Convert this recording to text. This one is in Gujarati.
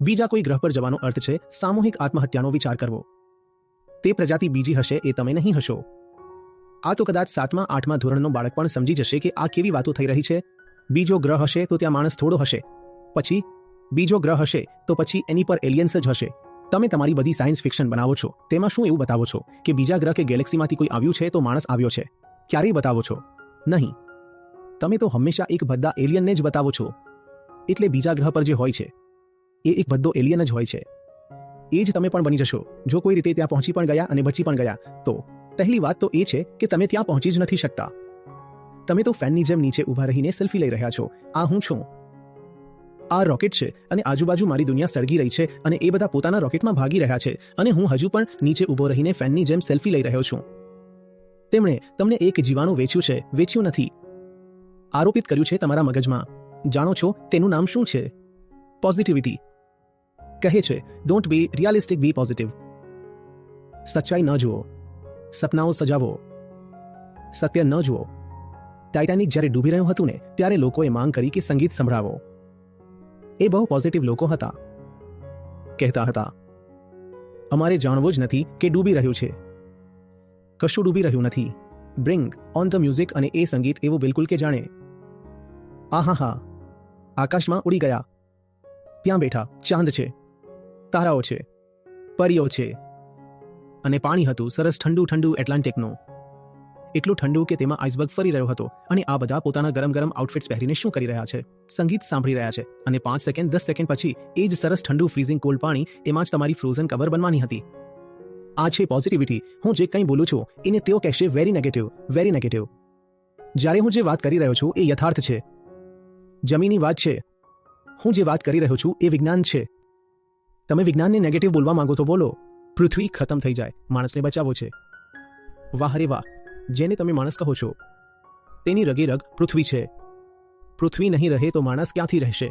બીજા કોઈ ગ્રહ પર જવાનો અર્થ છે સામૂહિક આત્મહત્યાનો વિચાર કરવો. તે પ્રજાતિ બીજી હશે એ તમે નહીં હશો. આ તો કદાચ 7મા 8મા ધોરણનો બાળક પણ સમજી જશે કે આ કેવી વાતો થઈ રહી છે. બીજો ગ્રહ હશે તો ત્યાં માણસ થોડો હશે, પછી બીજો ગ્રહ હશે તો પછી એની પર એલિયન્સ જ હશે. તમે તમારી બધી સાયન્સ ફિક્શન બનાવો છો, તેમાં શું એવું બતાવો છો કે બીજા ગ્રહ કે ગેલેક્સીમાંથી કોઈ આવ્યું છે તો માણસ આવ્યો છે? ક્યારેય બતાવો છો નહીં. તમે તો હંમેશા એક ભદ્દા એલિયનને જ બતાવો છો. એટલે બીજા ગ્રહ પર જે હોય છે એ એક ભદ્દો એલિયન જ હોય છે. એ જ તમે પણ બની જશો જો કોઈ રીતે ત્યાં પહોંચી પણ ગયા અને બચી પણ ગયા તો. પહેલી વાત તો એ છે કે તમે ત્યાં પહોંચી જ નથી શકતા. તમે તો ફેનની જેમ નીચે ઊભા રહીને સેલ્ફી લઈ રહ્યા છો. આ હું છું, આ રોકેટ છે અને આજુબાજુ મારી દુનિયા સળગી રહી છે અને એ બધા પોતાના રોકેટમાં ભાગી રહ્યા છે અને હું હજુ પણ નીચે ઊભો રહીને ફેનની જેમ સેલ્ફી લઈ રહ્યો છું. તેમણે તમને એક જીવાણું વેચ્યું નથી, આરોપિત કર્યું છે તમારા મગજમાં. જાણો છો તેનું નામ શું છે? પોઝિટિવિટી. કહે છે don't be realistic, be positive. સચ્ચાઈ ન જુઓ, સપનાઓ સજાવો, સત્ય ન જુઓ. ટાઇટાનિક જ્યારે ડૂબી રહ્યું હતું ને ત્યારે લોકોએ માંગ કરી કે સંગીત સંભળાવો. એ બહુ પોઝિટિવ લોકો હતા. કહેતા હતા અમારે જાણવું જ નથી કે ડૂબી રહ્યું છે. કશું ડૂબી રહ્યું નથી. Bring on the music. અને એ સંગીત એવું બિલકુલ કે જાણે આહા, આકાશમાં ઉડી ગયા. ત્યાં બેઠા ચાંદ છે, તારાઓ છે, પરીઓ છે અને પાણી હતું સરસ ઠંડુ ઠંડુ એટલાન્ટિકનું. એટલું ઠંડુ કે તેમાં આઇસબર્ગ ફરી રહ્યો હતો અને આ બધા પોતાના ગરમ ગરમ આઉટફિટ્સ પહેરીને શું કરી રહ્યા છે? સંગીત સાંભળી રહ્યા છે. અને 5 સેકન્ડ 10 સેકન્ડ પછી એ જ સરસ ઠંડુ ફ્રીઝિંગ કોલ્ડ પાણી એમાં જ તમારી ફ્રોઝન કવર બનવાની હતી. આ છે પોઝિટિવિટી. હું જે કંઈ બોલું છું એને તેઓ કહેશે વેરી નેગેટિવ, વેરી નેગેટિવ. જ્યારે હું જે વાત કરી રહ્યો છું એ યથાર્થ છે, જમીની વાત છે. હું જે વાત કરી રહ્યો છું એ વિજ્ઞાન છે. તમે વિજ્ઞાનને નેગેટિવ બોલવા માંગો તો બોલો. પૃથ્વી ખતમ થઈ જાય, માણસને બચાવવો છે. વાહ રે વાહ, જેને તમે માણસ કહો છો તેની રગે રગ પૃથ્વી છે. પૃથ્વી નહીં રહે તો માણસ ક્યાંથી રહેશે?